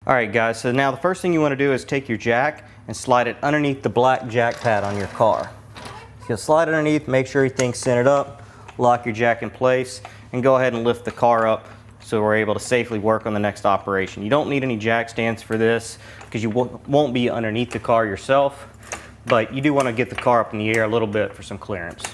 Alright guys, so now the first thing you want to do is take your jack and slide it underneath the black jack pad on your car. So you'll slide it underneath, make sure everything's centered up, lock your jack in place, and go ahead and lift the car up so we're able to safely work on the next operation. You don't need any jack stands for this because you won't be underneath the car yourself, but you do want to get the car up in the air a little bit for some clearance.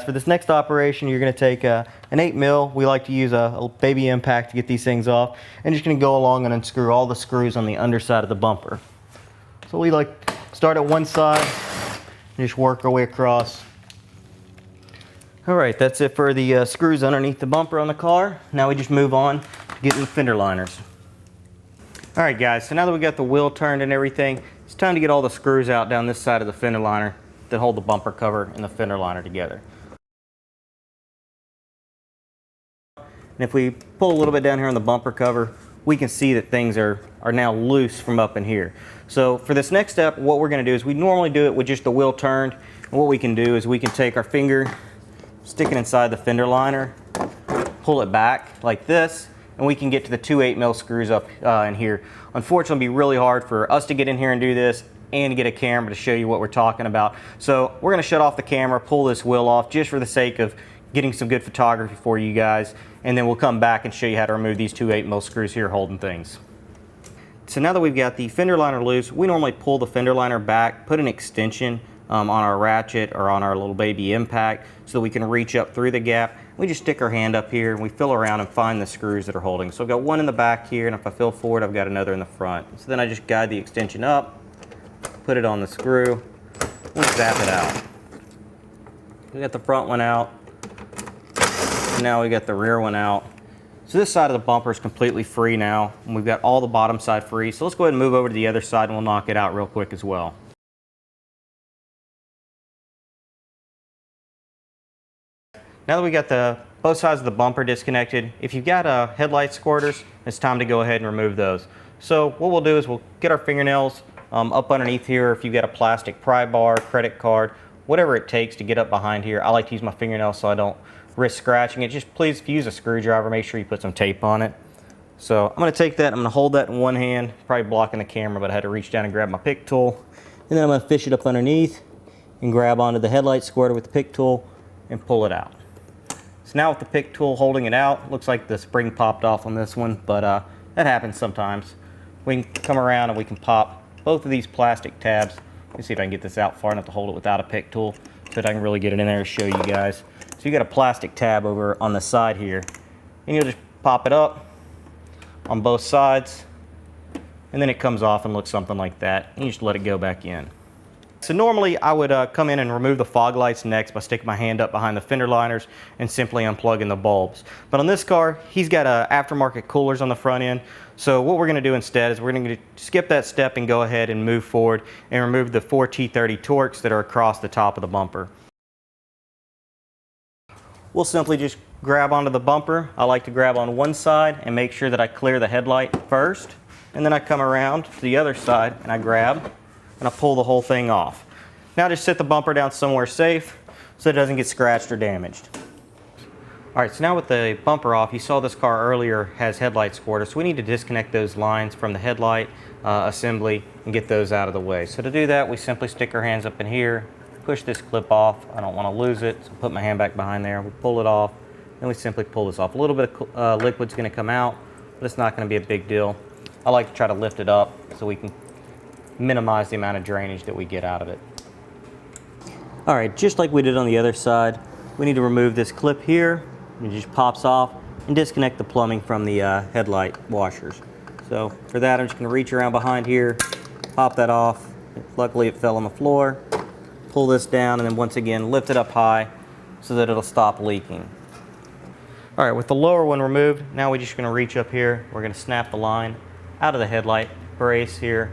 For this next operation, you're going to take an 8mm. We like to use a baby impact to get these things off, and just going to go along and unscrew all the screws on the underside of the bumper. So we like to start at one side and just work our way across. Alright, that's it for the screws underneath the bumper on the car. Now we just move on to getting the fender liners. Alright guys, so now that we got the wheel turned and everything, it's time to get all the screws out down this side of the fender liner that hold the bumper cover and the fender liner together. And if we pull a little bit down here on the bumper cover, we can see that things are now loose from up in here. So for this next step, what we're going to do is we normally do it with just the wheel turned. And what we can do is we can take our finger, stick it inside the fender liner, pull it back like this, and we can get to the two 8mm screws up in here. Unfortunately, it'd be really hard for us to get in here and do this and get a camera to show you what we're talking about. So we're going to shut off the camera, pull this wheel off just for the sake of getting some good photography for you guys, and then we'll come back and show you how to remove these two 8mm screws here holding things. So now that we've got the fender liner loose, we normally pull the fender liner back, put an extension on our ratchet or on our little baby impact so that we can reach up through the gap. We just stick our hand up here and we feel around and find the screws that are holding. So I've got one in the back here, and if I feel forward, I've got another in the front. So then I just guide the extension up, put it on the screw, and zap it out. We got the front one out, and now we got the rear one out. So this side of the bumper is completely free now, and we've got all the bottom side free. So let's go ahead and move over to the other side and we'll knock it out real quick as well. Now that we got both sides of the bumper disconnected, if you've got headlight squirters, it's time to go ahead and remove those. So what we'll do is we'll get our fingernails up underneath here. If you've got a plastic pry bar, credit card, whatever it takes to get up behind here. I like to use my fingernails so I don't risk scratching it. Just please, if you use a screwdriver, make sure you put some tape on it. So I'm going to take that, I'm going to hold that in one hand, probably blocking the camera, but I had to reach down and grab my pick tool. And then I'm going to fish it up underneath and grab onto the headlight squirter with the pick tool and pull it out. So now with the pick tool holding it out, looks like the spring popped off on this one, but that happens sometimes. We can come around and we can pop both of these plastic tabs. Let me see if I can get this out far enough to hold it without a pick tool so that I can really get it in there and show you guys. So you got a plastic tab over on the side here, and you'll just pop it up on both sides, and then it comes off and looks something like that, and you just let it go back in. So normally I would come in and remove the fog lights next by sticking my hand up behind the fender liners and simply unplugging the bulbs. But on this car, he's got aftermarket coolers on the front end. So what we're going to do instead is we're going to skip that step and go ahead and move forward and remove the 4 T30 Torx that are across the top of the bumper. We'll simply just grab onto the bumper. I like to grab on one side and make sure that I clear the headlight first. And then I come around to the other side and I grab and I pull the whole thing off. Now just sit the bumper down somewhere safe so it doesn't get scratched or damaged. Alright, so now with the bumper off, you saw this car earlier has headlight squirters, so we need to disconnect those lines from the headlight assembly and get those out of the way. So to do that, we simply stick our hands up in here, push this clip off. I don't want to lose it, so put my hand back behind there. We pull it off, then we simply pull this off. A little bit of liquid's going to come out, but it's not going to be a big deal. I like to try to lift it up so we can minimize the amount of drainage that we get out of it. Alright, just like we did on the other side, we need to remove this clip here. It just pops off, and disconnect the plumbing from the headlight washers. So for that, I'm just going to reach around behind here, pop that off. Luckily it fell on the floor. Pull this down, and then once again lift it up high so that it'll stop leaking. Alright, with the lower one removed, now we're just going to reach up here. We're going to snap the line out of the headlight brace here.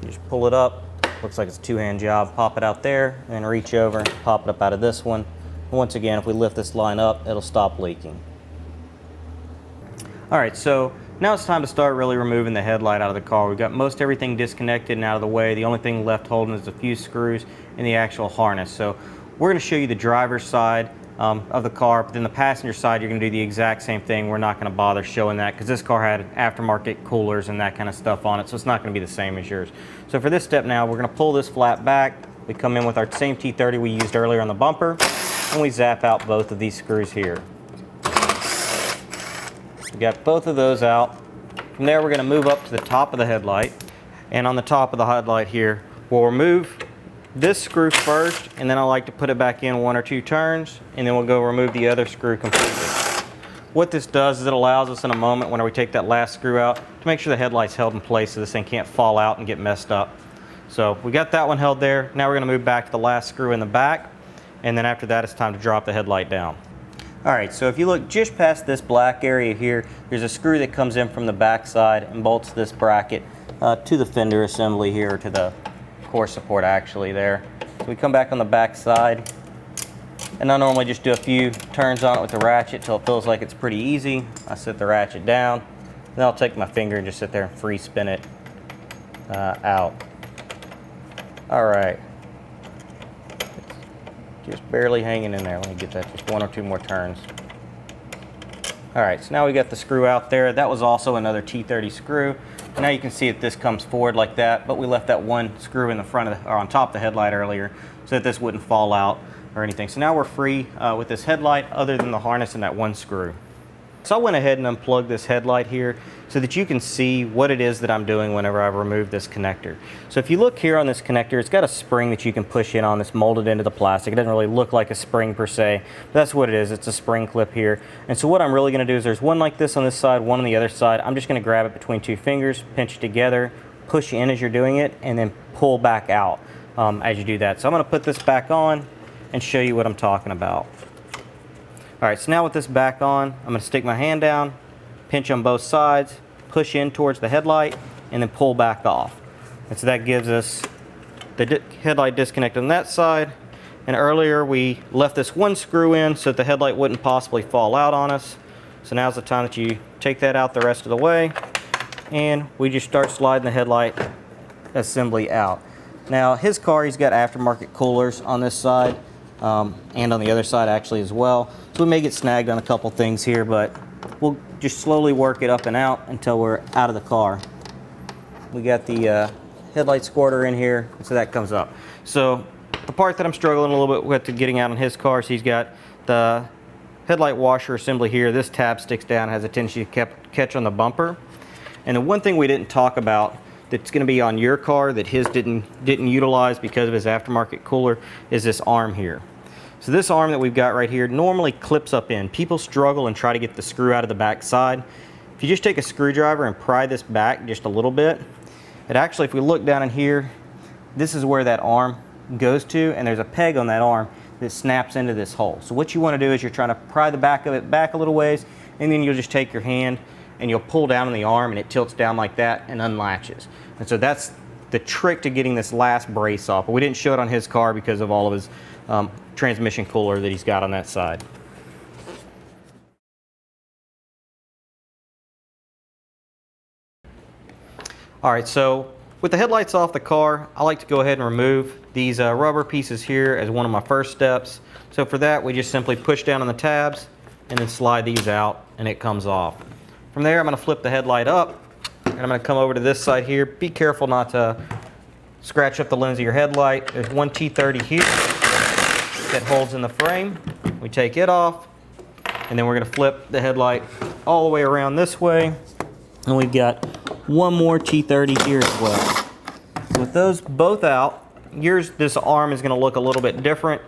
You just pull it up. Looks like it's a two-hand job. Pop it out there, and then reach over, pop it up out of this one. And once again, if we lift this line up, it'll stop leaking. Alright, so now it's time to start really removing the headlight out of the car. We've got most everything disconnected and out of the way. The only thing left holding is a few screws and the actual harness. So we're going to show you the driver's side of the car, but then the passenger side you're going to do the exact same thing. We're not going to bother showing that because this car had aftermarket coolers and that kind of stuff on it, so it's not going to be the same as yours. So for this step now, we're going to pull this flat back. We come in with our same T30 we used earlier on the bumper, and we zap out both of these screws here. We got both of those out. From there we're going to move up to the top of the headlight, and on the top of the headlight here we'll remove this screw first, and then I like to put it back in 1 or 2 turns, and then we'll go remove the other screw completely. What this does is it allows us in a moment when we take that last screw out to make sure the headlight's held in place so this thing can't fall out and get messed up. So we got that one held there. Now we're going to move back to the last screw in the back, and then after that it's time to drop the headlight down. Alright, so if you look just past this black area here, there's a screw that comes in from the back side and bolts this bracket to the fender assembly here, or to the core support actually there. So we come back on the back side, and I normally just do a few turns on it with the ratchet till it feels like it's pretty easy. I set the ratchet down, then I'll take my finger and just sit there and free spin it out. Alright, just barely hanging in there. Let me get that, just 1 or 2 more turns. Alright, so now we got the screw out there. That was also another T30 screw. Now you can see that this comes forward like that, but we left that one screw in the front of the, or on top of the headlight earlier, so that this wouldn't fall out or anything. So now we're free with this headlight, other than the harness and that one screw. So I went ahead and unplugged this headlight here so that you can see what it is that I'm doing whenever I remove this connector. So if you look here on this connector, it's got a spring that you can push in on that's molded into the plastic. It doesn't really look like a spring per se, but that's what it is. It's a spring clip here. And so what I'm really going to do is there's one like this on this side, one on the other side. I'm just going to grab it between 2 fingers, pinch it together, push in as you're doing it, and then pull back out as you do that. So I'm going to put this back on and show you what I'm talking about. Alright, so now with this back on, I'm going to stick my hand down, pinch on both sides, push in towards the headlight, and then pull back off. And so that gives us the headlight disconnected on that side. And earlier we left this one screw in so that the headlight wouldn't possibly fall out on us. So now's the time that you take that out the rest of the way, and we just start sliding the headlight assembly out. Now his car, he's got aftermarket coolers on this side. And on the other side actually as well. So we may get snagged on a couple things here, but we'll just slowly work it up and out until we're out of the car. We got the headlight squirter in here, so that comes up. So the part that I'm struggling a little bit with to getting out on his car, so he's got the headlight washer assembly here. This tab sticks down, has a tendency to catch on the bumper. And the one thing we didn't talk about that's going to be on your car that his didn't utilize because of his aftermarket cooler is this arm here. So this arm that we've got right here normally clips up in. People struggle and try to get the screw out of the back side. If you just take a screwdriver and pry this back just a little bit, it actually, if we look down in here, this is where that arm goes to, and there's a peg on that arm that snaps into this hole. So what you want to do is you're trying to pry the back of it back a little ways, and then you'll just take your hand and you'll pull down on the arm, and it tilts down like that and unlatches. And so that's the trick to getting this last brace off. But we didn't show it on his car because of all of his transmission cooler that he's got on that side. Alright, so with the headlights off the car, I like to go ahead and remove these rubber pieces here as one of my first steps. So for that, we just simply push down on the tabs and then slide these out, and it comes off. From there, I'm going to flip the headlight up, and I'm going to come over to this side here. Be careful not to scratch up the lens of your headlight. There's one T30 here that holds in the frame. We take it off, and then we're going to flip the headlight all the way around this way, and we've got one more T30 here as well. So with those both out, this arm is going to look a little bit different.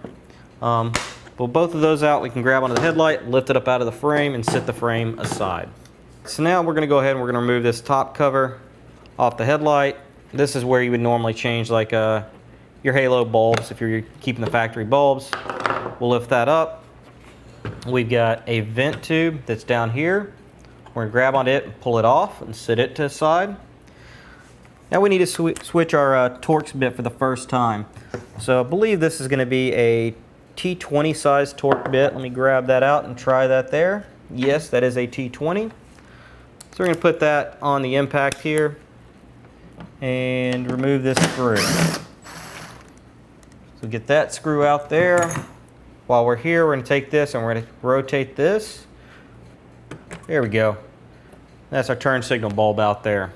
With both of those out, we can grab onto the headlight, lift it up out of the frame, and set the frame aside. So now we're going to go ahead and we're going to remove this top cover off the headlight. This is where you would normally change like your halo bulbs if you're keeping the factory bulbs. We'll lift that up. We've got a vent tube that's down here. We're going to grab on it and pull it off and set it to the side. Now we need to switch our Torx bit for the first time. So I believe this is going to be a T20 size torque bit. Let me grab that out and try that there. Yes, that is a T20. So we're going to put that on the impact here and remove this screw. So get that screw out there. while we're here, we're going to take this and we're going to rotate this. There we go. That's our turn signal bulb out there.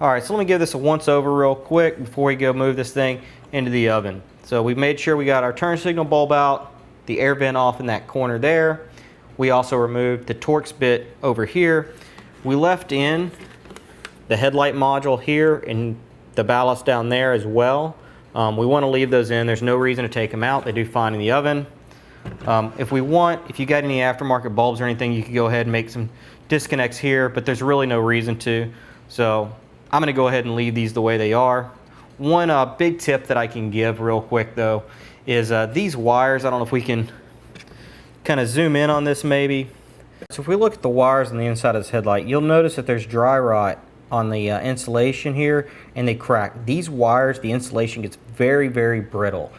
All right, so let me give this a once over real quick before we go move this thing into the oven. So we've made sure we got our turn signal bulb out, the air vent off in that corner there. We also removed the Torx bit over here. We left in the headlight module here and the ballast down there as well. We want to leave those in. There's no reason to take them out. They do fine in the oven. If you got any aftermarket bulbs or anything, you could go ahead and make some disconnects here, but there's really no reason to. So I'm going to go ahead and leave these the way they are. One big tip that I can give real quick though is these wires. I don't know if we can kind of zoom in on this maybe. So if we look at the wires on the inside of this headlight, you'll notice that there's dry rot on the insulation here, and they crack. These wires, the insulation gets very, very brittle.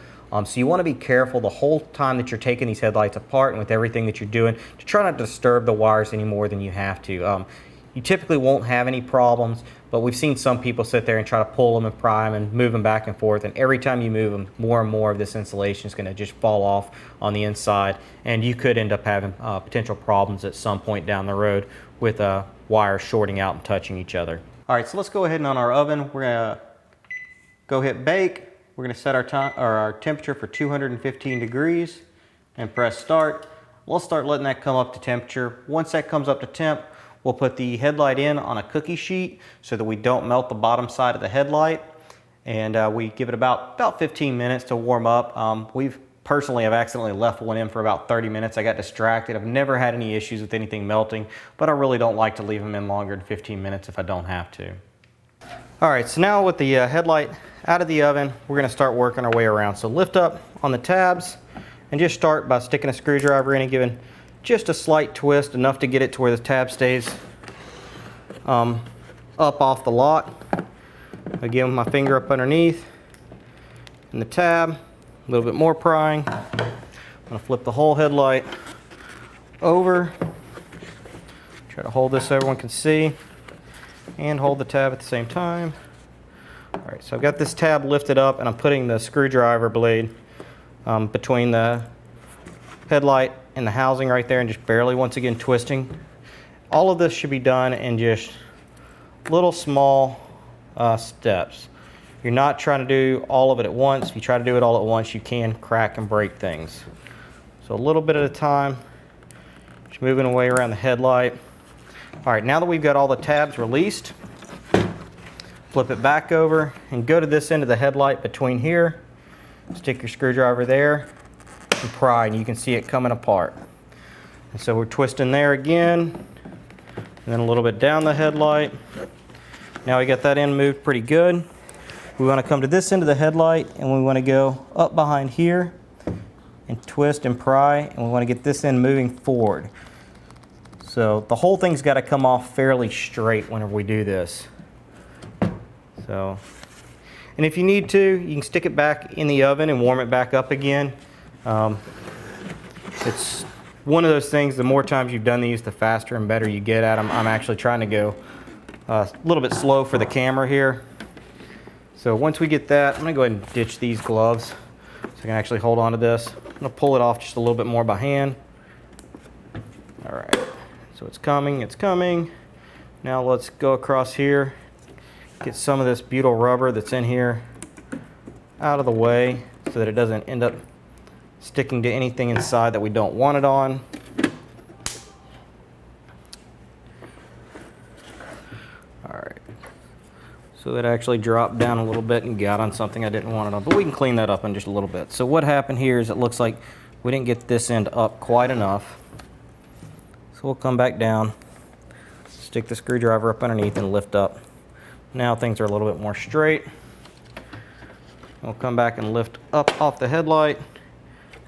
So you want to be careful the whole time that you're taking these headlights apart and with everything that you're doing to try not to disturb the wires any more than you have to. You typically won't have any problems, but we've seen some people sit there and try to pull them and pry them and move them back and forth, and every time you move them, more and more of this insulation is going to just fall off on the inside, and you could end up having potential problems at some point down the road with wires shorting out and touching each other. All right, so let's go ahead and on our oven, we're going to go hit bake. We're going to set our temperature for 215 degrees and press start. We'll start letting that come up to temperature. Once that comes up to temp, we'll put the headlight in on a cookie sheet so that we don't melt the bottom side of the headlight. And we give it about 15 minutes to warm up. Personally, I've accidentally left one in for about 30 minutes. I got distracted. I've never had any issues with anything melting, but I really don't like to leave them in longer than 15 minutes if I don't have to. All right, so now with the headlight out of the oven, we're going to start working our way around. So lift up on the tabs and just start by sticking a screwdriver in and giving just a slight twist, enough to get it to where the tab stays up off the lock. Again, my finger up underneath in the tab, a little bit more prying. I'm going to flip the whole headlight over. Try to hold this so everyone can see and hold the tab at the same time. All right, so I've got this tab lifted up and I'm putting the screwdriver blade between the headlight and the housing right there and just barely, once again, twisting. All of this should be done in just little small steps. You're not trying to do all of it at once. If you try to do it all at once, you can crack and break things. So a little bit at a time, just moving away around the headlight. All right, now that we've got all the tabs released, flip it back over and go to this end of the headlight between here. Stick your screwdriver there and pry, and you can see it coming apart. And so we're twisting there again, and then a little bit down the headlight. Now we got that end moved pretty good. We want to come to this end of the headlight, and we want to go up behind here and twist and pry, and we want to get this end moving forward. So the whole thing's got to come off fairly straight whenever we do this. So, and if you need to, you can stick it back in the oven and warm it back up again. It's one of those things, the more times you've done these, the faster and better you get at them. I'm actually trying to go a little bit slow for the camera here. So once we get that, I'm going to go ahead and ditch these gloves so I can actually hold on to this. I'm going to pull it off just a little bit more by hand. All right, so it's coming, it's coming. Now let's go across here, get some of this butyl rubber that's in here out of the way so that it doesn't end up sticking to anything inside that we don't want it on. All right, so that actually dropped down a little bit and got on something I didn't want it on, but we can clean that up in just a little bit. So what happened here is it looks like we didn't get this end up quite enough. So we'll come back down, stick the screwdriver up underneath and lift up. Now things are a little bit more straight. We'll come back and lift up off the headlight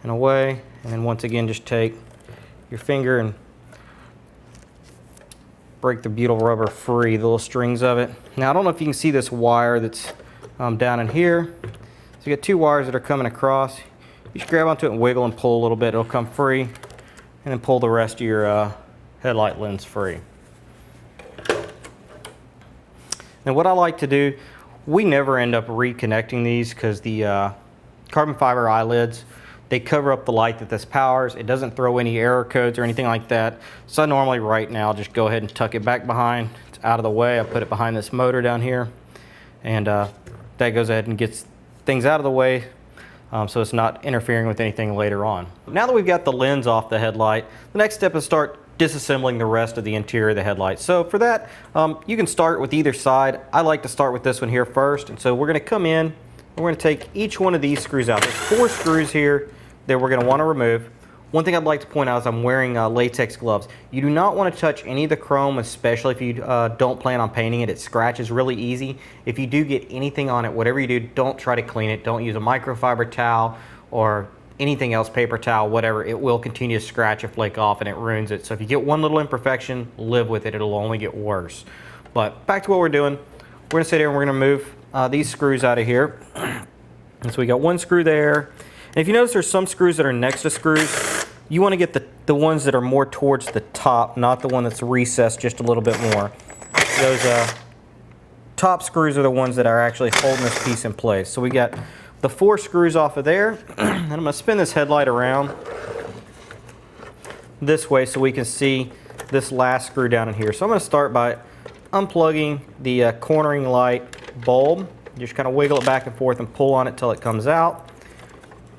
and away, and then once again just take your finger and break the butyl rubber free, the little strings of it. Now I don't know if you can see this wire that's down in here. So you got two wires that are coming across. You just grab onto it and wiggle and pull a little bit, it'll come free, and then pull the rest of your headlight lens free. Now what I like to do, we never end up reconnecting these because the carbon fiber eyelids, They cover up the light that this powers. It doesn't throw any error codes or anything like that. So I normally right now just go ahead and tuck it back behind. It's out of the way. I put it behind this motor down here, and that goes ahead and gets things out of the way, so it's not interfering with anything later on. Now that we've got the lens off the headlight, the next step is start disassembling the rest of the interior of the headlight. So for that, you can start with either side. I like to start with this one here first, and so we're going to come in and we're going to take each one of these screws out. There's 4 screws here that we're going to want to remove. One thing I'd like to point out is I'm wearing latex gloves. You do not want to touch any of the chrome, especially if you don't plan on painting it. It scratches really easy. If you do get anything on it, whatever you do, don't try to clean it. Don't use a microfiber towel or anything else, paper towel, whatever. It will continue to scratch and flake off and it ruins it. So if you get one little imperfection, live with it. It'll only get worse. But back to what we're doing. We're going to sit here and we're going to move these screws out of here. And so we got one screw there. And if you notice there's some screws that are next to screws, you want to get the ones that are more towards the top, not the one that's recessed just a little bit more. Those top screws are the ones that are actually holding this piece in place. So we got the 4 screws off of there, and I'm going to spin this headlight around this way so we can see this last screw down in here. So I'm going to start by unplugging the cornering light bulb. Just kind of wiggle it back and forth and pull on it till it comes out.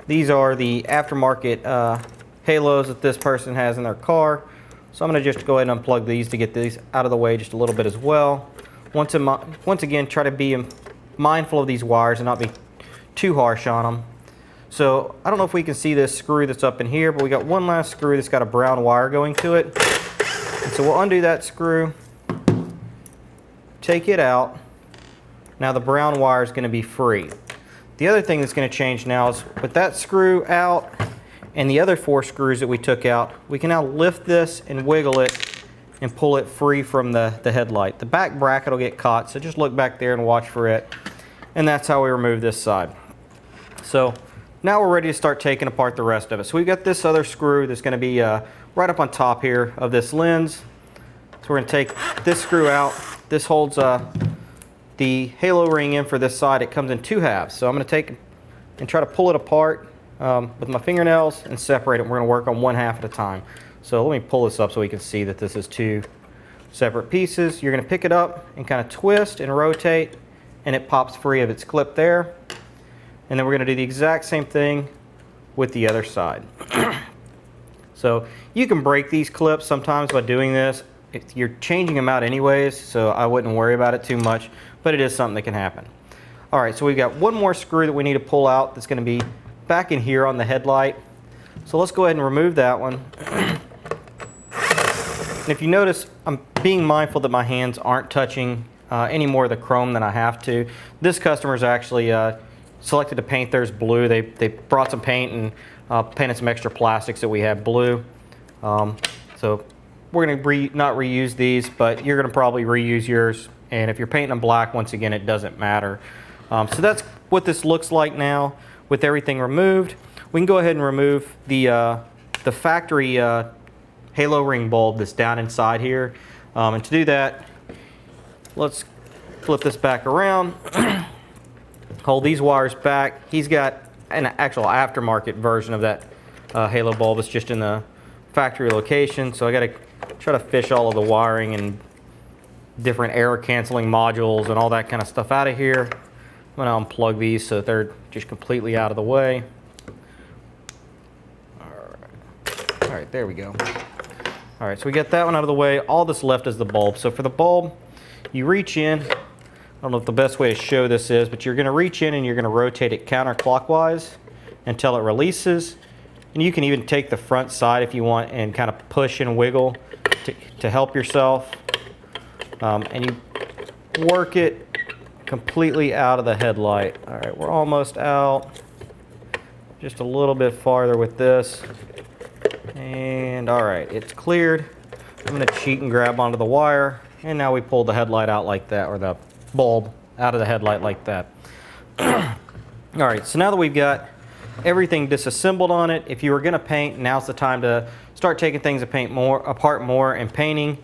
These are the aftermarket halos that this person has in their car. So I'm going to just go ahead and unplug these to get these out of the way just a little bit as well. Once again, try to be mindful of these wires and not be too harsh on them. So I don't know if we can see this screw that's up in here, but we got one last screw that's got a brown wire going to it. And so we'll undo that screw, take it out. Now the brown wire is going to be free. The other thing that's going to change now is with that screw out and the other 4 screws that we took out, we can now lift this and wiggle it and pull it free from the headlight. The back bracket will get caught, so just look back there and watch for it. And that's how we remove this side. So now we're ready to start taking apart the rest of it. So we've got this other screw that's going to be right up on top here of this lens. So we're going to take this screw out. This holds the halo ring in for this side. It comes in 2 halves. So I'm going to take and try to pull it apart with my fingernails and separate it. We're going to work on 1 half at a time. So let me pull this up so we can see that this is 2 separate pieces. You're going to pick it up and kind of twist and rotate, and it pops free of its clip there. And then we're going to do the exact same thing with the other side. So you can break these clips sometimes by doing this. You're changing them out anyways, so I wouldn't worry about it too much, but it is something that can happen. All right, so we've got one more screw that we need to pull out that's going to be back in here on the headlight. So let's go ahead and remove that one. And if you notice, I'm being mindful that my hands aren't touching any more of the chrome than I have to. This customer's actually selected to paint theirs blue. They brought some paint and painted some extra plastics that we have blue. So we're going to not reuse these, but you're going to probably reuse yours. And if you're painting them black, once again, it doesn't matter. So that's what this looks like now with everything removed. We can go ahead and remove the factory halo ring bulb that's down inside here. And to do that, let's flip this back around. Hold these wires back. He's got an actual aftermarket version of that halo bulb. It's just in the factory location. So I got to try to fish all of the wiring and different error canceling modules and all that kind of stuff out of here. I'm going to unplug these so that they're just completely out of the way. All right, there we go. All right, so we get that one out of the way. All that's left is the bulb. So for the bulb, you reach in. I don't know if the best way to show this is, but you're going to reach in and you're going to rotate it counterclockwise until it releases. And you can even take the front side if you want and kind of push and wiggle to help yourself. And you work it completely out of the headlight. All right, we're almost out. Just a little bit farther with this. And all right, it's cleared. I'm going to cheat and grab onto the wire. And now we pull the headlight out like that, or the bulb out of the headlight like that. All right, so now that we've got everything disassembled on it, if you were going to paint, now's the time to start taking things apart more and painting.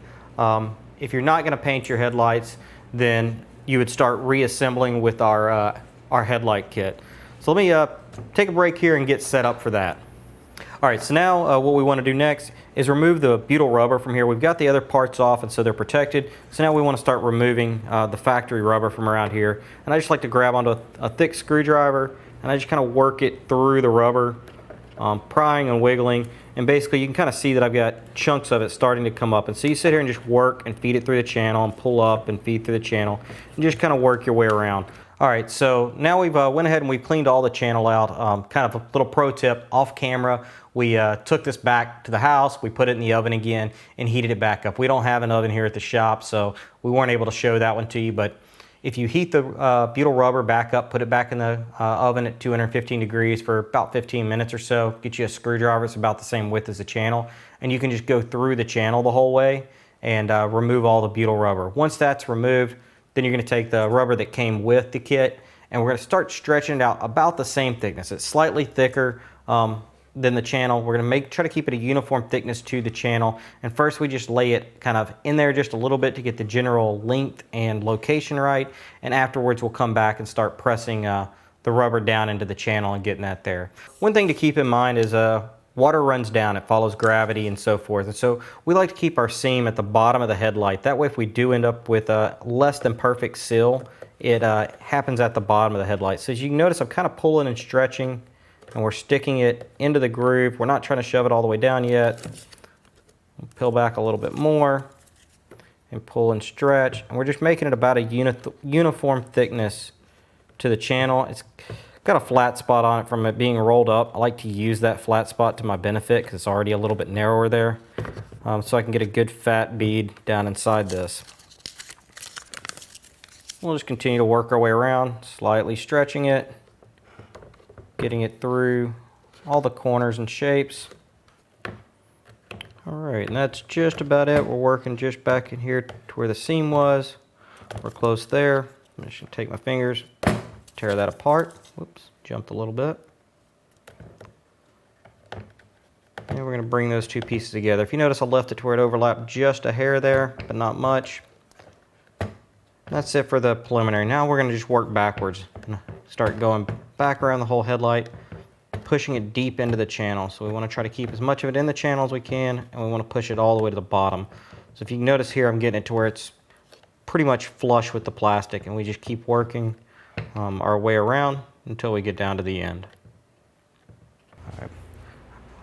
If you're not going to paint your headlights, then you would start reassembling with our headlight kit. So let me take a break here and get set up for that. All right, so now what we want to do next is remove the butyl rubber from here. We've got the other parts off and so they're protected. So now we want to start removing the factory rubber from around here. And I just like to grab onto a thick screwdriver and I just kind of work it through the rubber, prying and wiggling. And basically you can kind of see that I've got chunks of it starting to come up. And so you sit here and just work and feed it through the channel and pull up and feed through the channel and just kind of work your way around. All right, so now we've went ahead and we've cleaned all the channel out. Kind of a little pro tip, off camera, we took this back to the house, we put it in the oven again and heated it back up. We don't have an oven here at the shop, so we weren't able to show that one to you, but if you heat the butyl rubber back up, put it back in the oven at 215 degrees for about 15 minutes or so, get you a screwdriver, it's about the same width as the channel, and you can just go through the channel the whole way and remove all the butyl rubber. Once that's removed, then you're going to take the rubber that came with the kit and we're going to start stretching it out about the same thickness. It's slightly thicker than the channel. We're going to try to keep it a uniform thickness to the channel. And first we just lay it kind of in there just a little bit to get the general length and location right. And afterwards we'll come back and start pressing the rubber down into the channel and getting that there. One thing to keep in mind is water runs down, it follows gravity and so forth. And so we like to keep our seam at the bottom of the headlight. That way if we do end up with a less than perfect seal, it happens at the bottom of the headlight. So as you can notice, I'm kind of pulling and stretching and we're sticking it into the groove. We're not trying to shove it all the way down yet. Peel back a little bit more and pull and stretch. And we're just making it about a uniform thickness to the channel. It's got a flat spot on it from it being rolled up. I like to use that flat spot to my benefit because it's already a little bit narrower there. So I can get a good fat bead down inside this. We'll just continue to work our way around, slightly stretching it, getting it through all the corners and shapes. All right, and that's just about it. We're working just back in here to where the seam was. We're close there. I'm just gonna take my fingers, tear that apart. Whoops, jumped a little bit. And we're gonna bring those two pieces together. If you notice, I left it to where it overlapped just a hair there, but not much. That's it for the preliminary. Now we're gonna just work backwards and start going back around the whole headlight, pushing it deep into the channel. So we wanna try to keep as much of it in the channel as we can, and we wanna push it all the way to the bottom. So if you can notice here, I'm getting it to where it's pretty much flush with the plastic, and we just keep working our way around until we get down to the end.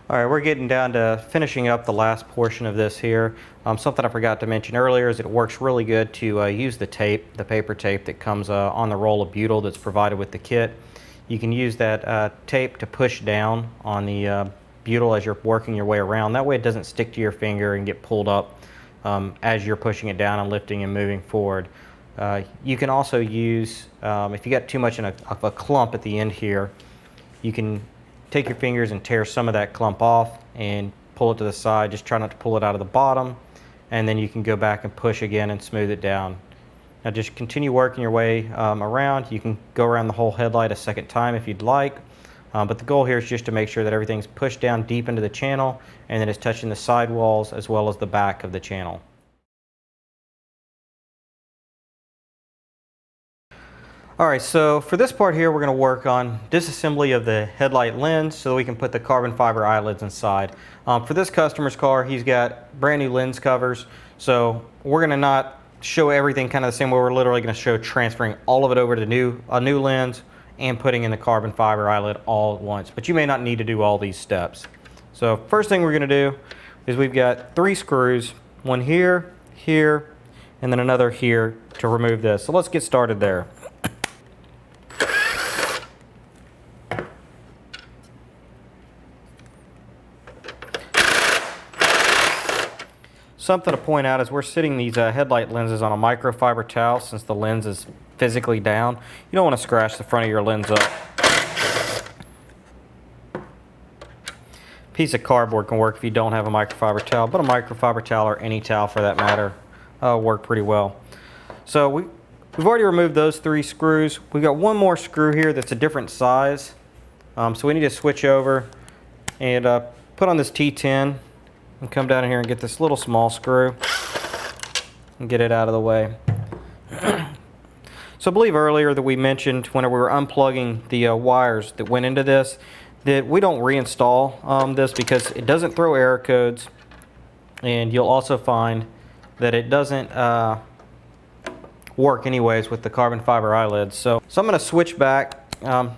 All right, we're getting down to finishing up the last portion of this here. Something I forgot to mention earlier is that it works really good to use the tape, the paper tape that comes on the roll of butyl that's provided with the kit. You can use that tape to push down on the butyl as you're working your way around. That way it doesn't stick to your finger and get pulled up as you're pushing it down and lifting and moving forward. You can also use, if you got too much of a clump at the end here, you can take your fingers and tear some of that clump off and pull it to the side. Just try not to pull it out of the bottom, and then you can go back and push again and smooth it down. Now just continue working your way around. You can go around the whole headlight a second time if you'd like, but the goal here is just to make sure that everything's pushed down deep into the channel and that it's touching the side walls as well as the back of the channel. All right, so for this part here, we're going to work on disassembly of the headlight lens so that we can put the carbon fiber eyelids inside. For this customer's car, he's got brand new lens covers, so we're going to not show everything kind of the same way. We're literally going to show transferring all of it over to a new lens and putting in the carbon fiber eyelid all at once. But you may not need to do all these steps. So first thing we're going to do is we've got 3 screws, one here, here, and then another here to remove this. So let's get started there. Something to point out is we're sitting these headlight lenses on a microfiber towel since the lens is physically down. You don't want to scratch the front of your lens up. Piece of cardboard can work if you don't have a microfiber towel, but a microfiber towel or any towel for that matter work pretty well. So we've already removed those 3 screws. We've got one more screw here that's a different size. So we need to switch over and put on this T10 and come down in here and get this little small screw and get it out of the way. So I believe earlier that we mentioned when we were unplugging the wires that went into this, that we don't reinstall this because it doesn't throw error codes, and you'll also find that it doesn't work anyways with the carbon fiber eyelids. So I'm going to switch back to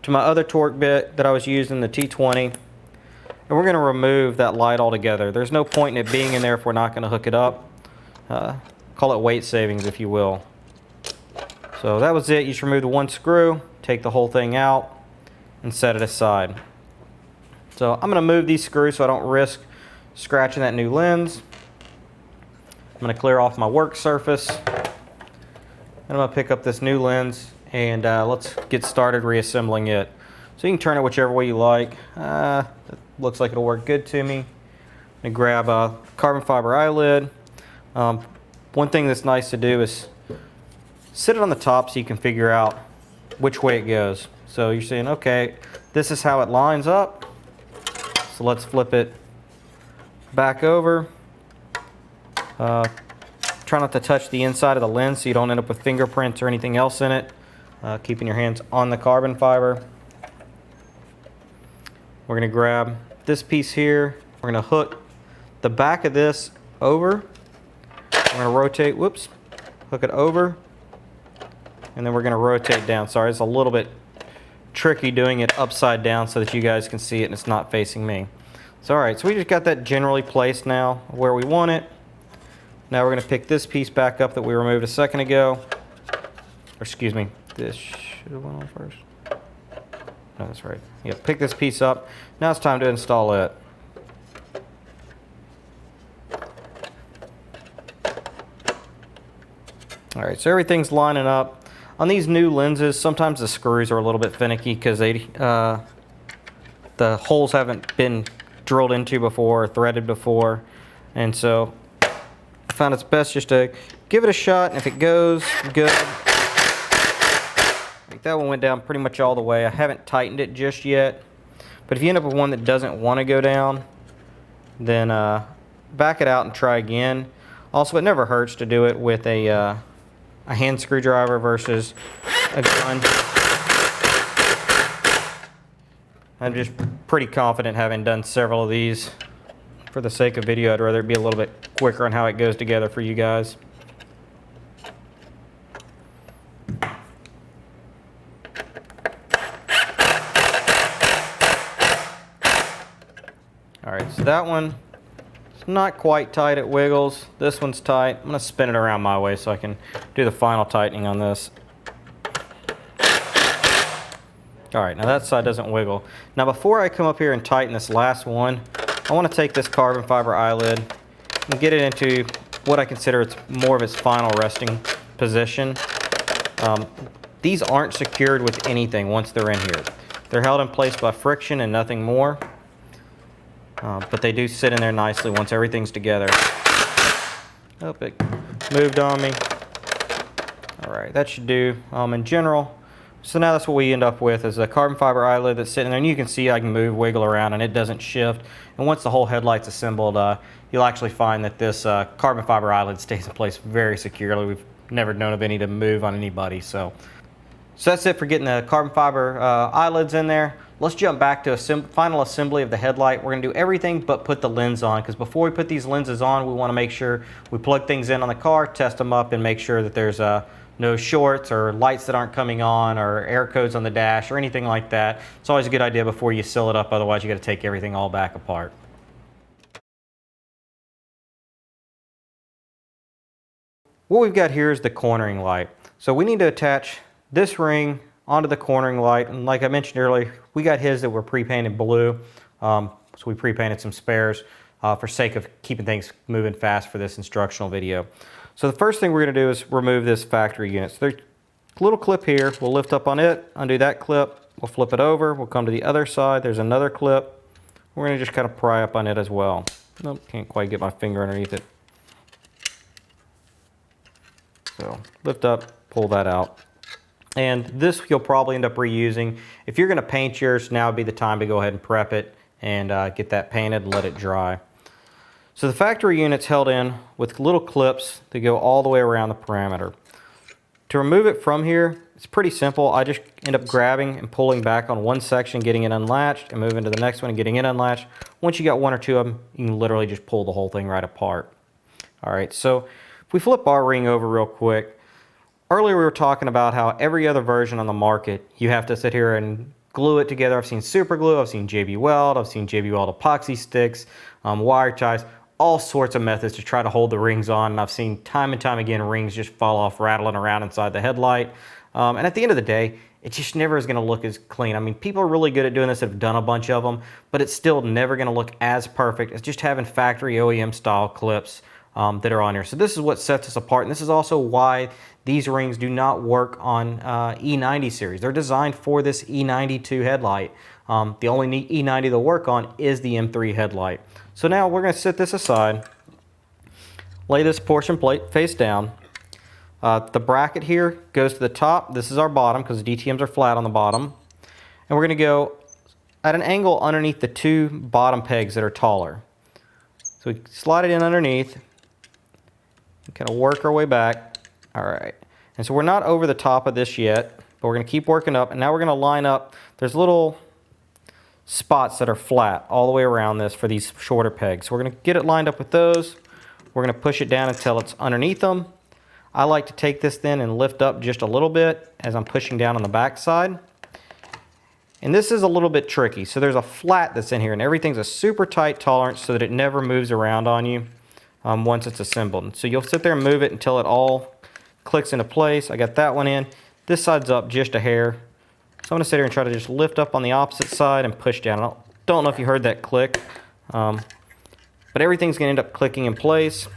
my other torque bit that I was using, the T20, and we're going to remove that light altogether. There's no point in it being in there if we're not going to hook it up. Call it weight savings, if you will. So that was it. You just remove the one screw, take the whole thing out, and set it aside. So I'm going to move these screws so I don't risk scratching that new lens. I'm going to clear off my work surface. And I'm going to pick up this new lens, and let's get started reassembling it. So you can turn it whichever way you like. It looks like it'll work good to me. I'm going to grab a carbon fiber eyelid. One thing that's nice to do is sit it on the top so you can figure out which way it goes. So you're saying, okay, this is how it lines up. So let's flip it back over. Try not to touch the inside of the lens so you don't end up with fingerprints or anything else in it. Keeping your hands on the carbon fiber. We're going to grab this piece here. We're going to hook the back of this over. We're going to rotate, whoops, hook it over. And then we're going to rotate down. Sorry, it's a little bit tricky doing it upside down so that you guys can see it and it's not facing me. So alright, so we just got that generally placed now where we want it. Now we're going to pick this piece back up that we removed a second ago. Or excuse me, this should have went on first. No, that's right. Yeah, pick this piece up. Now it's time to install it. Alright, so everything's lining up. On these new lenses, sometimes the screws are a little bit finicky because the holes haven't been drilled into before or threaded before. And so I found it's best just to give it a shot, and if it goes good. Like that one went down pretty much all the way. I haven't tightened it just yet. But if you end up with one that doesn't want to go down, then back it out and try again. Also, it never hurts to do it with a hand screwdriver versus a gun. I'm just pretty confident, having done several of these. For the sake of video, I'd rather it be a little bit quicker on how it goes together for you guys. Alright, so that one is not quite tight, it wiggles. This one's tight. I'm going to spin it around my way so I can do the final tightening on this. Alright, now that side doesn't wiggle. Now before I come up here and tighten this last one, I want to take this carbon fiber eyelid and get it into what I consider it's more of its final resting position. These aren't secured with anything once they're in here. They're held in place by friction and nothing more. But they do sit in there nicely once everything's together. Oh, it moved on me. Alright, that should do in general. So now that's what we end up with, is a carbon fiber eyelid that's sitting there, and you can see I can move, wiggle around, and it doesn't shift. And once the whole headlight's assembled, you'll actually find that this carbon fiber eyelid stays in place very securely. We've never known of any to move on anybody. So that's it for getting the carbon fiber eyelids in there. Let's jump back to a final assembly of the headlight. We're going to do everything but put the lens on, because before we put these lenses on, we want to make sure we plug things in on the car, test them up, and make sure that there's no shorts or lights that aren't coming on or air codes on the dash or anything like that. It's always a good idea before you seal it up, otherwise you got to take everything all back apart. What we've got here is the cornering light. So we need to attach this ring onto the cornering light, and like I mentioned earlier, we got his that were pre-painted blue, so we pre-painted some spares for sake of keeping things moving fast for this instructional video. So the first thing we're going to do is remove this factory unit. So there's a little clip here. We'll lift up on it, undo that clip, we'll flip it over, we'll come to the other side, there's another clip. We're going to just kind of pry up on it as well. Nope, can't quite get my finger underneath it. So lift up, pull that out. And this you'll probably end up reusing. If you're going to paint yours, now would be the time to go ahead and prep it and get that painted and let it dry. So the factory unit's held in with little clips that go all the way around the parameter. To remove it from here, it's pretty simple. I just end up grabbing and pulling back on one section, getting it unlatched, and moving to the next one and getting it unlatched. Once you got one or two of them, you can literally just pull the whole thing right apart. All right, so if we flip our ring over real quick, earlier we were talking about how every other version on the market, you have to sit here and glue it together. I've seen super glue, I've seen JB Weld, I've seen JB Weld epoxy sticks, wire ties, all sorts of methods to try to hold the rings on. And I've seen time and time again rings just fall off rattling around inside the headlight. And at the end of the day, it just never is going to look as clean. I mean, people are really good at doing this that have done a bunch of them, but it's still never going to look as perfect as just having factory OEM style clips that are on here. So this is what sets us apart, and this is also why these rings do not work on E90 series. They're designed for this E92 headlight. The only E90 they'll work on is the M3 headlight. So now we're going to set this aside, lay this portion plate face down. The bracket here goes to the top. This is our bottom because the DTMs are flat on the bottom. And we're going to go at an angle underneath the two bottom pegs that are taller. So we slide it in underneath and kind of work our way back. All right. And so we're not over the top of this yet, but we're going to keep working up. And now we're going to line up. There's little spots that are flat all the way around this for these shorter pegs. So we're going to get it lined up with those. We're going to push it down until it's underneath them. I like to take this then and lift up just a little bit as I'm pushing down on the back side. And this is a little bit tricky. So there's a flat that's in here and everything's a super tight tolerance so that it never moves around on you once it's assembled. So you'll sit there and move it until it all clicks into place. I got that one in. This side's up just a hair. So I'm going to sit here and try to just lift up on the opposite side and push down. I don't know if you heard that click, but everything's going to end up clicking in place.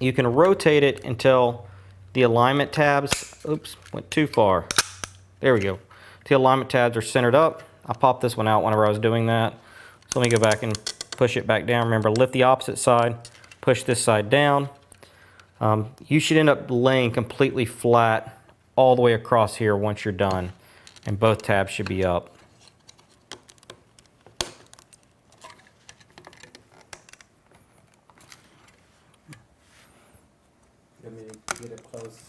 You can rotate it until the alignment tabs, oops, went too far. There we go. The alignment tabs are centered up. I popped this one out whenever I was doing that. So let me go back and push it back down. Remember, lift the opposite side, push this side down. You should end up laying completely flat all the way across here once you're done. And both tabs should be up.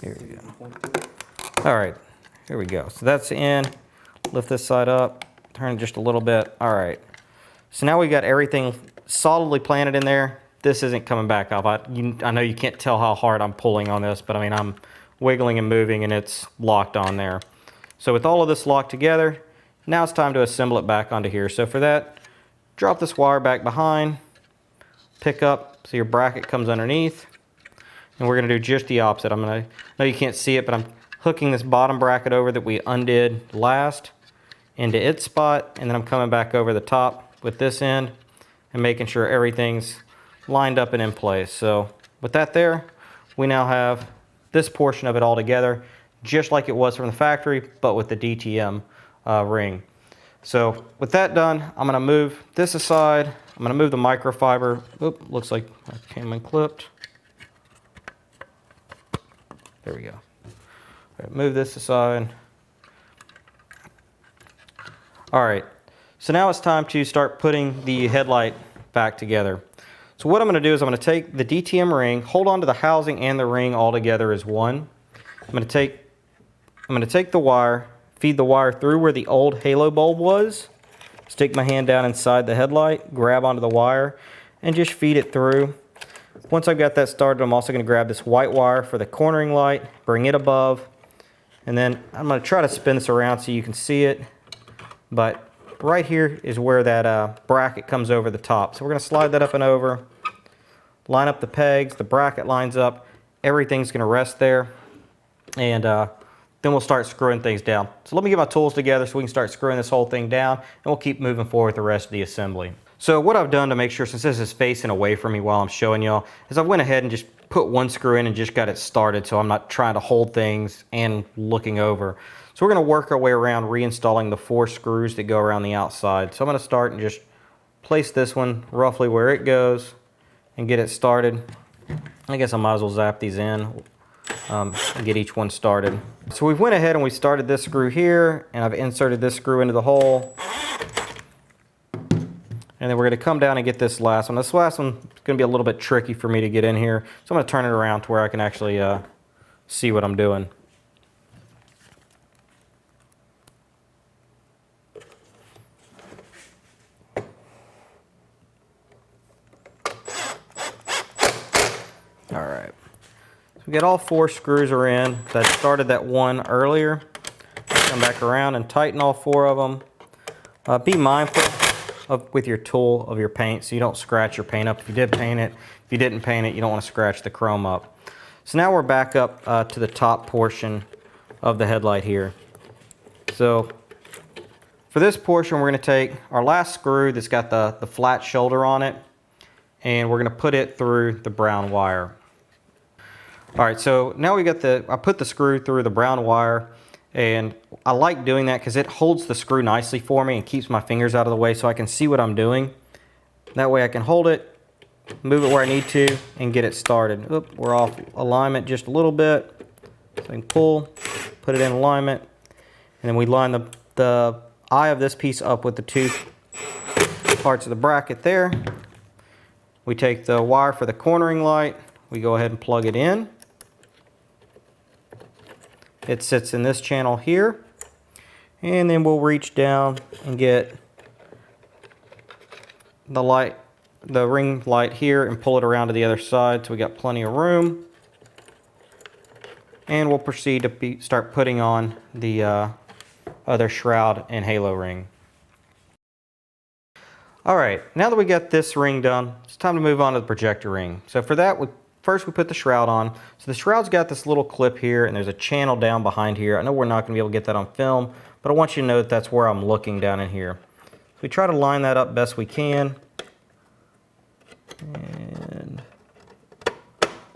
Here we go. All right, here we go. So that's in. Lift this side up, turn it just a little bit. All right. So now we got everything solidly planted in there. This isn't coming back off. I know you can't tell how hard I'm pulling on this, but I mean, I'm wiggling and moving and it's locked on there. So with all of this locked together, now it's time to assemble it back onto here. So for that, drop this wire back behind, pick up so your bracket comes underneath, and we're going to do just the opposite. I know you can't see it, but I'm hooking this bottom bracket over that we undid last into its spot, and then I'm coming back over the top with this end and making sure everything's lined up and in place. So with that there, we now have this portion of it all together, just like it was from the factory, but with the DTM ring. So with that done, I'm going to move this aside. I'm going to move the microfiber. Oop, looks like I came unclipped. There we go. All right, move this aside. All right, so now it's time to start putting the headlight back together. So what I'm going to do is I'm going to take the DTM ring, hold on to the housing and the ring all together as one. I'm going to take the wire, feed the wire through where the old halo bulb was, stick my hand down inside the headlight, grab onto the wire, and just feed it through. Once I've got that started, I'm also going to grab this white wire for the cornering light, bring it above, and then I'm going to try to spin this around so you can see it. But right here is where that bracket comes over the top. So we're going to slide that up and over, line up the pegs, the bracket lines up, everything's going to rest there, and then we'll start screwing things down. So let me get my tools together so we can start screwing this whole thing down, and we'll keep moving forward with the rest of the assembly. So what I've done to make sure, since this is facing away from me while I'm showing y'all, is I went ahead and just put one screw in and just got it started so I'm not trying to hold things and looking over. So we're going to work our way around reinstalling the 4 screws that go around the outside. So I'm going to start and just place this one roughly where it goes and get it started. I guess I might as well zap these in and get each one started. So we went ahead and we started this screw here, and I've inserted this screw into the hole. And then we're going to come down and get this last one. This last one is going to be a little bit tricky for me to get in here. So I'm going to turn it around to where I can actually see what I'm doing. we got all 4 screws are in. So I started that one earlier. Come back around and tighten all 4 of them. Be mindful with your tool of your paint so you don't scratch your paint up. If you did paint it, if you didn't paint it, you don't want to scratch the chrome up. So now we're back up to the top portion of the headlight here. So for this portion, we're going to take our last screw that's got the flat shoulder on it, and we're going to put it through the brown wire. All right, so now we got I put the screw through the brown wire, and I like doing that because it holds the screw nicely for me and keeps my fingers out of the way so I can see what I'm doing. That way I can hold it, move it where I need to, and get it started. Oop, we're off alignment just a little bit. So I can pull, put it in alignment, and then we line the eye of this piece up with the 2 parts of the bracket there. We take the wire for the cornering light, we go ahead and plug it in. It sits in this channel here, and then we'll reach down and get the ring light here and pull it around to the other side so we got plenty of room. And we'll proceed to start putting on the other shroud and halo ring. Alright, now that we got this ring done, it's time to move on to the projector ring. So for that, first we put the shroud on. So the shroud's got this little clip here, and there's a channel down behind here. I know we're not going to be able to get that on film, but I want you to know that that's where I'm looking down in here. So we try to line that up best we can. And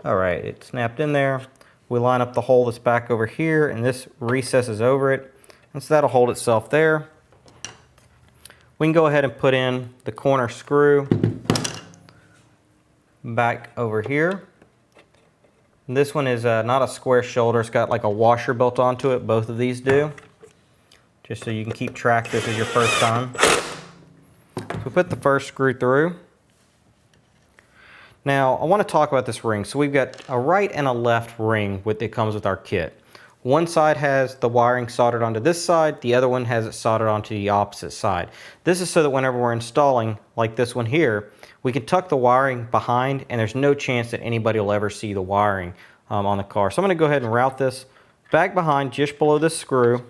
alright, it snapped in there. We line up the hole that's back over here, and this recesses over it. And so that'll hold itself there. We can go ahead and put in the corner screw back over here. This one is not a square shoulder. It's got like a washer built onto it. Both of these do. Just so you can keep track if this is your first time. So we put the first screw through. Now I want to talk about this ring. So we've got a right and a left ring that comes with our kit. One side has the wiring soldered onto this side, the other one has it soldered onto the opposite side. This is so that whenever we're installing, like this one here, we can tuck the wiring behind and there's no chance that anybody will ever see the wiring on the car. So I'm going to go ahead and route this back behind just below this screw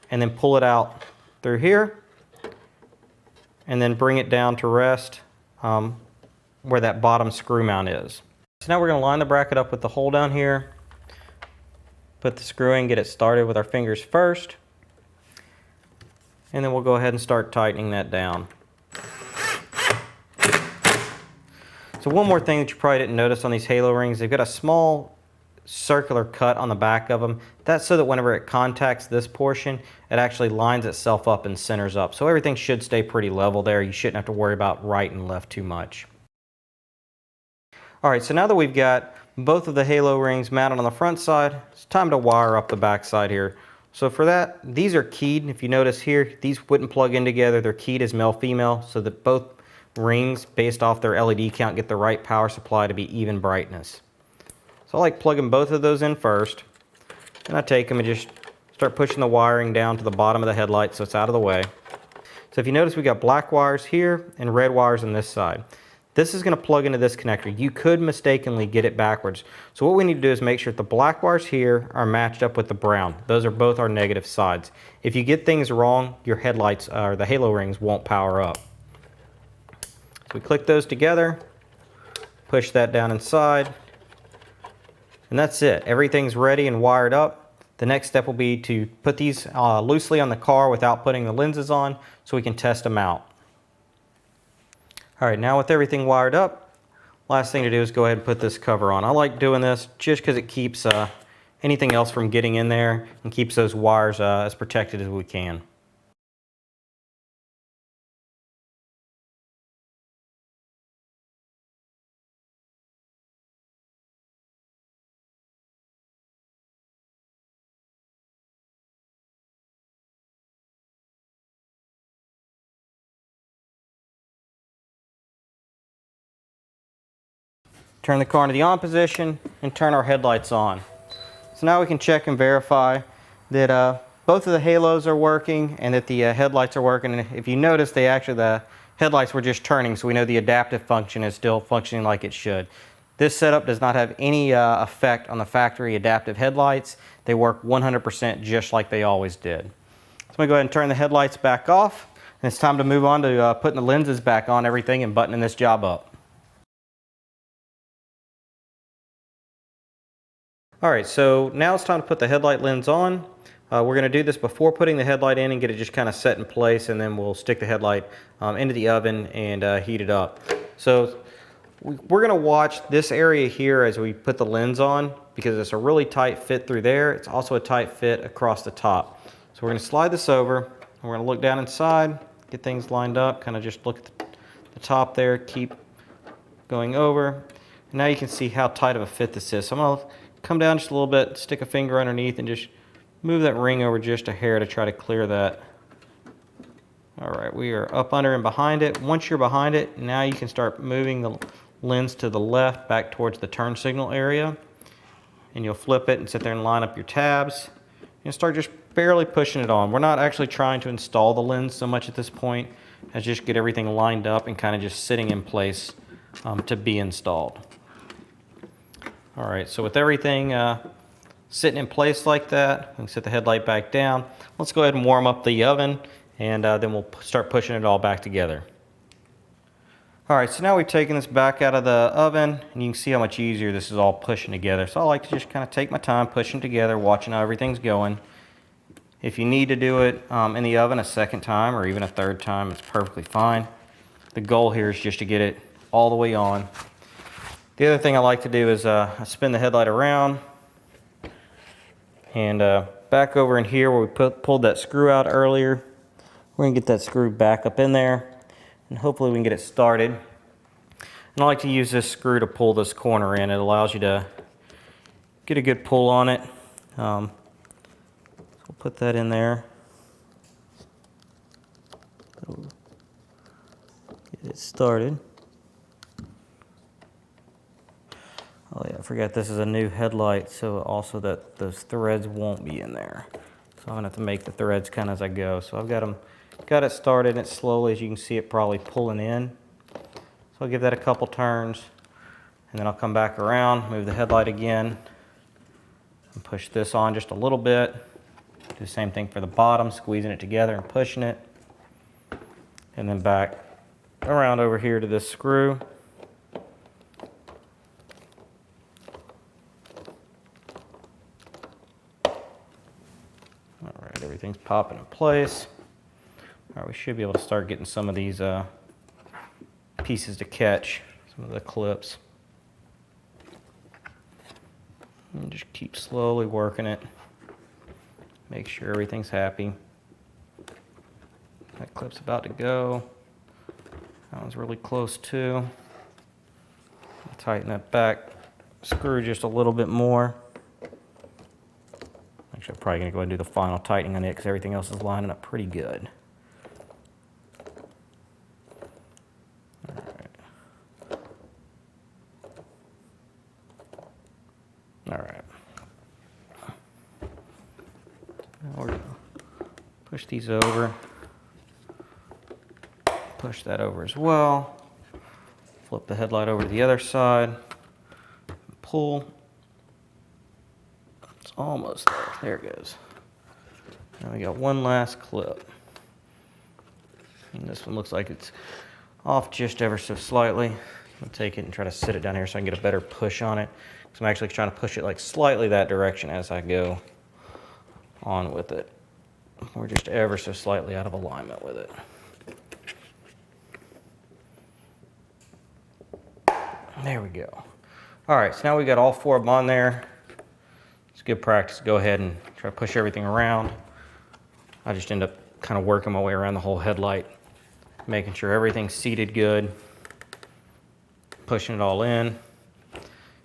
and then pull it out through here and then bring it down to rest where that bottom screw mount is. So now we're going to line the bracket up with the hole down here. Put the screw in, get it started with our fingers first, and then we'll go ahead and start tightening that down. So one more thing that you probably didn't notice on these halo rings, they've got a small circular cut on the back of them. That's so that whenever it contacts this portion, it actually lines itself up and centers up. So everything should stay pretty level there. You shouldn't have to worry about right and left too much. Alright, so now that we've got both of the halo rings mounted on the front side, it's time to wire up the back side here. So for that, these are keyed. If you notice here, these wouldn't plug in together. They're keyed as male-female so that both rings, based off their LED count, get the right power supply to be even brightness. So I like plugging both of those in first. Then I take them and just start pushing the wiring down to the bottom of the headlight so it's out of the way. So if you notice, we got black wires here and red wires on this side. This is going to plug into this connector. You could mistakenly get it backwards. So what we need to do is make sure that the black wires here are matched up with the brown. Those are both our negative sides. If you get things wrong, your headlights or the halo rings won't power up. So we click those together, push that down inside, and that's it. Everything's ready and wired up. The next step will be to put these loosely on the car without putting the lenses on so we can test them out. Alright, now with everything wired up, last thing to do is go ahead and put this cover on. I like doing this just because it keeps anything else from getting in there and keeps those wires as protected as we can. Turn the car into the on position and turn our headlights on. So now we can check and verify that both of the halos are working and that the headlights are working. And if you notice, the headlights were just turning, so we know the adaptive function is still functioning like it should. This setup does not have any effect on the factory adaptive headlights. They work 100% just like they always did. So I'm going to go ahead and turn the headlights back off. And it's time to move on to putting the lenses back on everything and buttoning this job up. Alright, so now it's time to put the headlight lens on. We're going to do this before putting the headlight in and get it just kind of set in place, and then we'll stick the headlight into the oven and heat it up. So we're going to watch this area here as we put the lens on, because it's a really tight fit through there. It's also a tight fit across the top. So we're going to slide this over, and we're going to look down inside, get things lined up, kind of just look at the top there, keep going over. And now you can see how tight of a fit this is. So I'm going to come down just a little bit, stick a finger underneath, and just move that ring over just a hair to try to clear that. Alright, we are up under and behind it. Once you're behind it, now you can start moving the lens to the left back towards the turn signal area, and you'll flip it and sit there and line up your tabs and start just barely pushing it on. We're not actually trying to install the lens so much at this point as just get everything lined up and kind of just sitting in place to be installed. Alright, so with everything sitting in place like that, we can set the headlight back down. Let's go ahead and warm up the oven, and then we'll start pushing it all back together. Alright, so now we've taken this back out of the oven, and you can see how much easier this is all pushing together. So I like to just kind of take my time pushing together, watching how everything's going. If you need to do it in the oven a second time or even a third time, it's perfectly fine. The goal here is just to get it all the way on. The other thing I like to do is I spin the headlight around, and back over in here where we pulled that screw out earlier, we're going to get that screw back up in there, and hopefully we can get it started. And I like to use this screw to pull this corner in. It allows you to get a good pull on it. So we'll put that in there. Get it started. Oh yeah, I forgot this is a new headlight, so also that those threads won't be in there. So I'm gonna have to make the threads kind of as I go. So I've got it started, and it's slowly, as you can see, it probably pulling in. So I'll give that a couple turns, and then I'll come back around, move the headlight again, and push this on just a little bit. Do the same thing for the bottom, squeezing it together and pushing it. And then back around over here to this screw. Alright, everything's popping in place. Alright, we should be able to start getting some of these pieces to catch, some of the clips. And just keep slowly working it. Make sure everything's happy. That clip's about to go. That one's really close too. Tighten that back screw just a little bit more. Actually, I'm probably going to go ahead and do the final tightening on it because everything else is lining up pretty good. Alright. Now we're going to push these over. Push that over as well. Flip the headlight over to the other side. Pull. It's almost there. There it goes. Now we got one last clip. And this one looks like it's off just ever so slightly. I'll take it and try to sit it down here so I can get a better push on it. Because I'm actually trying to push it like slightly that direction as I go on with it. We're just ever so slightly out of alignment with it. There we go. All right, so now we got all four of them on there. It's good practice. Go ahead and try to push everything around. I just end up kind of working my way around the whole headlight, making sure everything's seated good, pushing it all in.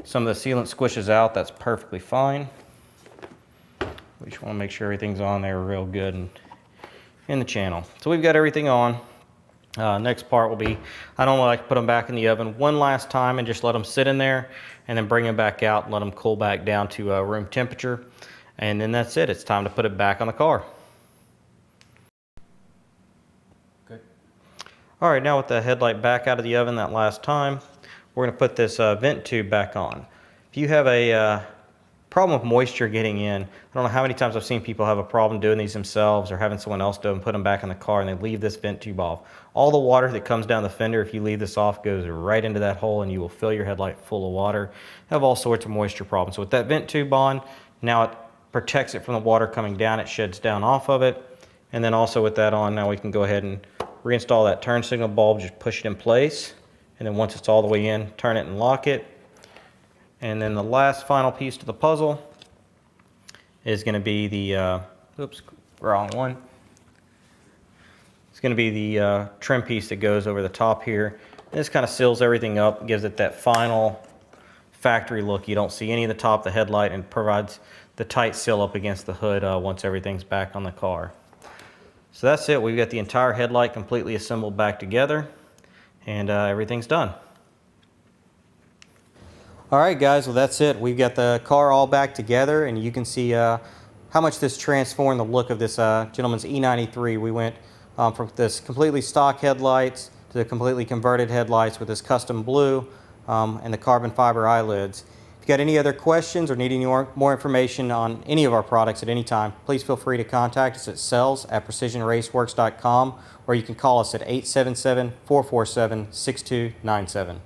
Some of the sealant squishes out, that's perfectly fine. We just want to make sure everything's on there real good and in the channel. So we've got everything on. Next part will be, I don't like to put them back in the oven one last time and just let them sit in there, and then bring them back out and let them cool back down to room temperature. And then that's it. It's time to put it back on the car. Good. All right, now with the headlight back out of the oven that last time, we're going to put this vent tube back on. If you have a problem with moisture getting in, I don't know how many times I've seen people have a problem doing these themselves or having someone else do them, put them back in the car, and they leave this vent tube off. All the water that comes down the fender, if you leave this off, goes right into that hole and you will fill your headlight full of water. Have all sorts of moisture problems. So with that vent tube on, now it protects it from the water coming down. It sheds down off of it. And then also with that on, now we can go ahead and reinstall that turn signal bulb, just push it in place. And then once it's all the way in, turn it and lock it. And then the last final piece to the puzzle is going to be the, oops, wrong one. It's going to be the trim piece that goes over the top here. And this kind of seals everything up, gives it that final factory look. You don't see any of the top of the headlight, and provides the tight seal up against the hood once everything's back on the car. So that's it. We've got the entire headlight completely assembled back together, and everything's done. Alright guys, well that's it. We've got the car all back together, and you can see how much this transformed the look of this gentleman's E93. We went from this completely stock headlights to the completely converted headlights with this custom blue and the carbon fiber eyelids. If you got any other questions or need any more information on any of our products at any time, please feel free to contact us at sales@precisionraceworks.com, or you can call us at 877-447-6297.